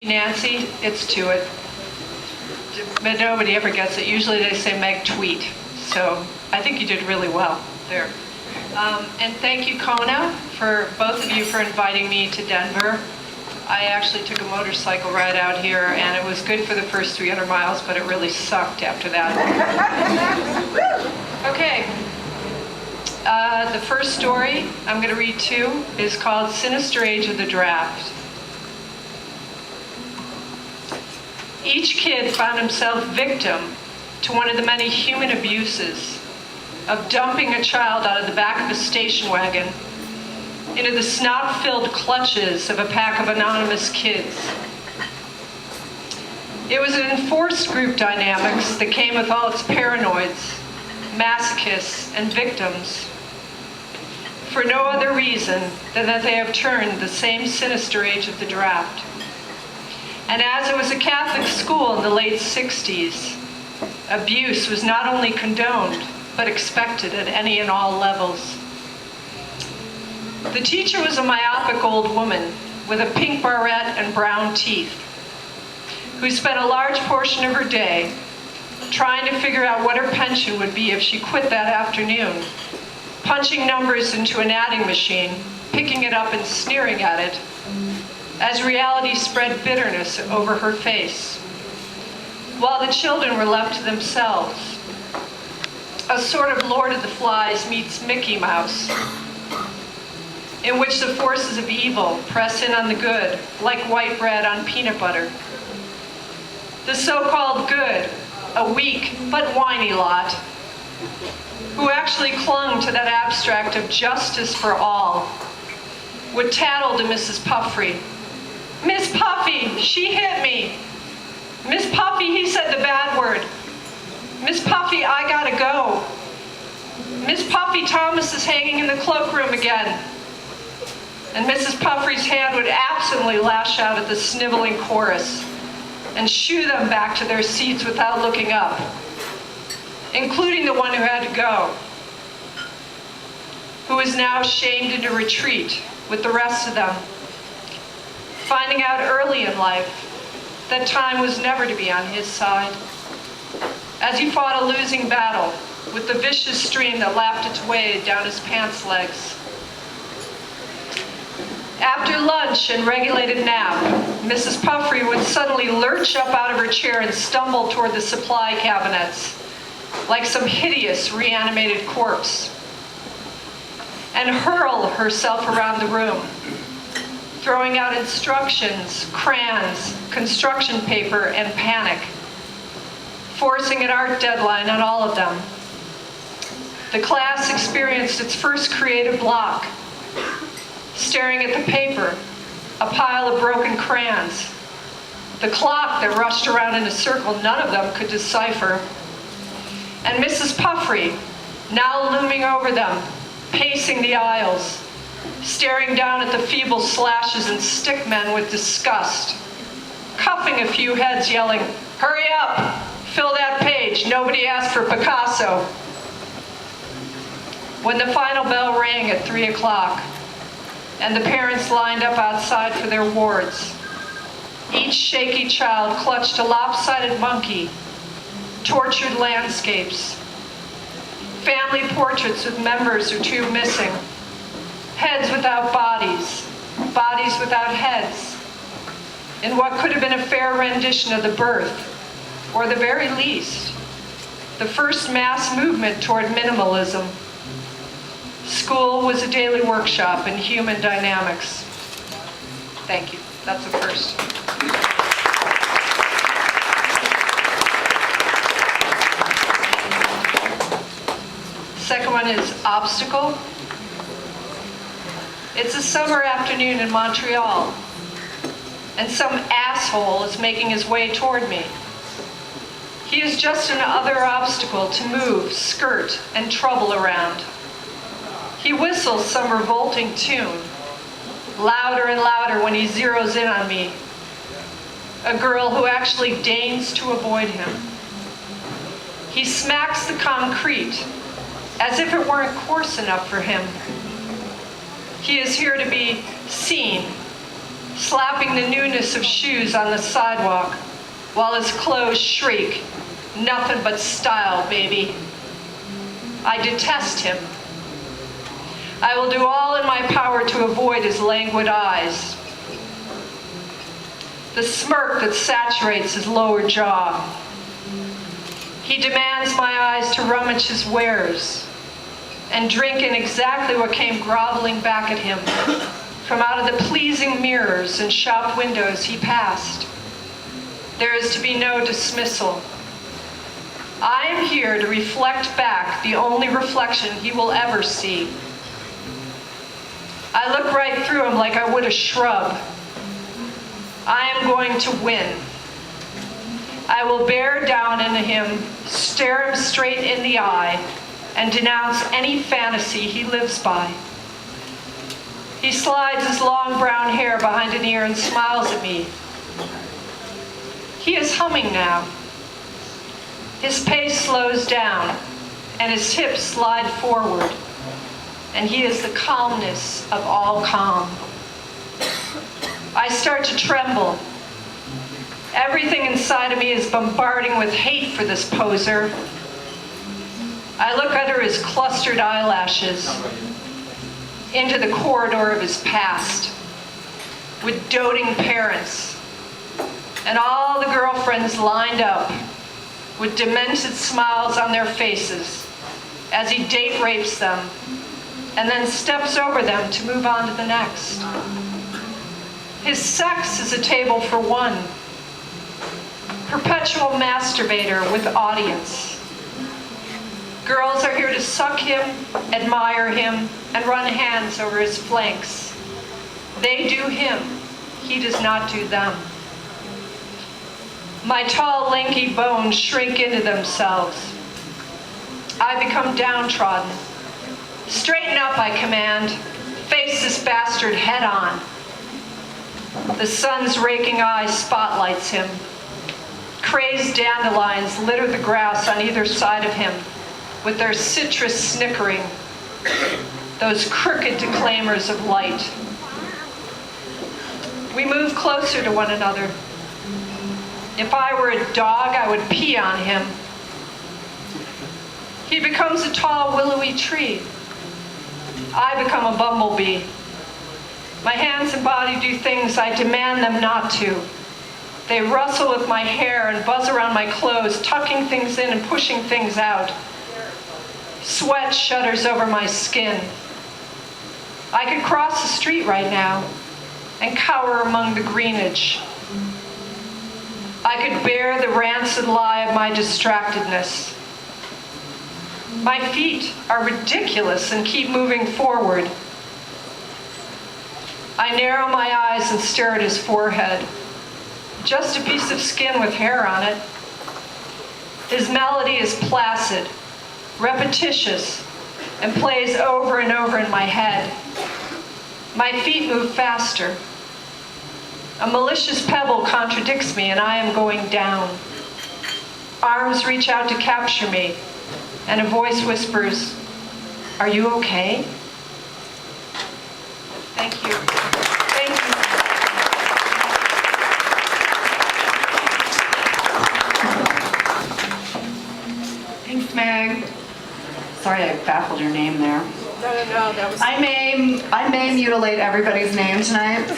Nancy, it's Tuite. But nobody ever gets it. Usually they say Meg Tuite. So I think you did really well there. And thank you, Kona, for both of you for inviting me to Denver. I actually took a motorcycle ride out here, and it was good for the first 300 miles, but it really sucked after that. Okay. The first story, I'm going to read two, is called Sinister Age of the Draft. Each kid found himself victim to one of the many human abuses of dumping a child out of the back of a station wagon into the snot-filled clutches of a pack of anonymous kids. It was an enforced group dynamics that came with all its paranoids, masochists, and victims, for no other reason than that they have turned the same sinister age of the draft. And as it was a Catholic school in the late 60s, abuse was not only condoned, but expected at any and all levels. The teacher was a myopic old woman with a pink barrette and brown teeth, who spent a large portion of her day trying to figure out what her pension would be if she quit that afternoon, punching numbers into an adding machine, picking it up and sneering at it, as reality spread bitterness over her face, while the children were left to themselves. A sort of Lord of the Flies meets Mickey Mouse, in which the forces of evil press in on the good, like white bread on peanut butter. The so-called good, a weak but whiny lot, who actually clung to that abstract of justice for all, would tattle to Mrs. Puffrey. "Miss Puffy, she hit me. Miss Puffy, he said the bad word. Miss Puffy, I gotta go. Miss Puffy, Thomas is hanging in the cloakroom again." And Mrs. Puffrey's hand would absently lash out at the sniveling chorus and shoo them back to their seats without looking up, including the one who had to go, who is now shamed into retreat with the rest of them, finding out early in life that time was never to be on his side, as he fought a losing battle with the vicious stream that lapped its way down his pants legs. After lunch and regulated nap, Mrs. Puffrey would suddenly lurch up out of her chair and stumble toward the supply cabinets like some hideous reanimated corpse, and hurl herself around the room, throwing out instructions, crayons, construction paper, and panic, forcing an art deadline on all of them. The class experienced its first creative block, staring at the paper, a pile of broken crayons, the clock that rushed around in a circle none of them could decipher, and Mrs. Puffrey, now looming over them, pacing the aisles, staring down at the feeble slashes and stickmen with disgust, cuffing a few heads, yelling, "Hurry up, fill that page, nobody asked for Picasso." When the final bell rang at 3 o'clock, and the parents lined up outside for their wards, each shaky child clutched a lopsided monkey, tortured landscapes, family portraits with members or two missing, heads without bodies, bodies without heads, in what could have been a fair rendition of the birth, or the very least, the first mass movement toward minimalism. School was a daily workshop in human dynamics. Thank you. That's the first. Second one is obstacle. It's a summer afternoon in Montreal, and some asshole is making his way toward me. He is just another obstacle to move, skirt, and trouble around. He whistles some revolting tune, louder and louder when he zeroes in on me, a girl who actually deigns to avoid him. He smacks the concrete as if it weren't coarse enough for him. He is here to be seen, slapping the newness of shoes on the sidewalk while his clothes shriek, "Nothing but style, baby." I detest him. I will do all in my power to avoid his languid eyes, the smirk that saturates his lower jaw. He demands my eyes to rummage his wares and drink in exactly what came groveling back at him from out of the pleasing mirrors and shop windows he passed. There is to be no dismissal. I am here to reflect back the only reflection he will ever see. I look right through him like I would a shrub. I am going to win. I will bear down into him, stare him straight in the eye, and denounce any fantasy he lives by. He slides his long brown hair behind an ear and smiles at me. He is humming now. His pace slows down, and his hips slide forward, and he is the calmness of all calm. I start to tremble. Everything inside of me is bombarding with hate for this poser. I look under his clustered eyelashes into the corridor of his past with doting parents and all the girlfriends lined up with demented smiles on their faces as he date rapes them and then steps over them to move on to the next. His sex is a table for one, perpetual masturbator with audience. Girls are here to suck him, admire him, and run hands over his flanks. They do him, he does not do them. My tall, lanky bones shrink into themselves. I become downtrodden. Straighten up, I command. Face this bastard head on. The sun's raking eye spotlights him. Crazed dandelions litter the grass on either side of him with their citrus snickering, those crooked declaimers of light. We move closer to one another. If I were a dog, I would pee on him. He becomes a tall, willowy tree. I become a bumblebee. My hands and body do things I demand them not to. They rustle with my hair and buzz around my clothes, tucking things in and pushing things out. Sweat shudders over my skin. I could cross the street right now and cower among the greenage. I could bear the rancid lie of my distractedness. My feet are ridiculous and keep moving forward. I narrow my eyes and stare at his forehead. Just a piece of skin with hair on it. His melody is placid, repetitious, and plays over and over in my head. My feet move faster. A malicious pebble contradicts me, and I am going down. Arms reach out to capture me, and a voice whispers, "Are you okay?" Thank you. Thank you. Thanks, Meg. Sorry I baffled your name there. No, that was... I may mutilate everybody's name tonight.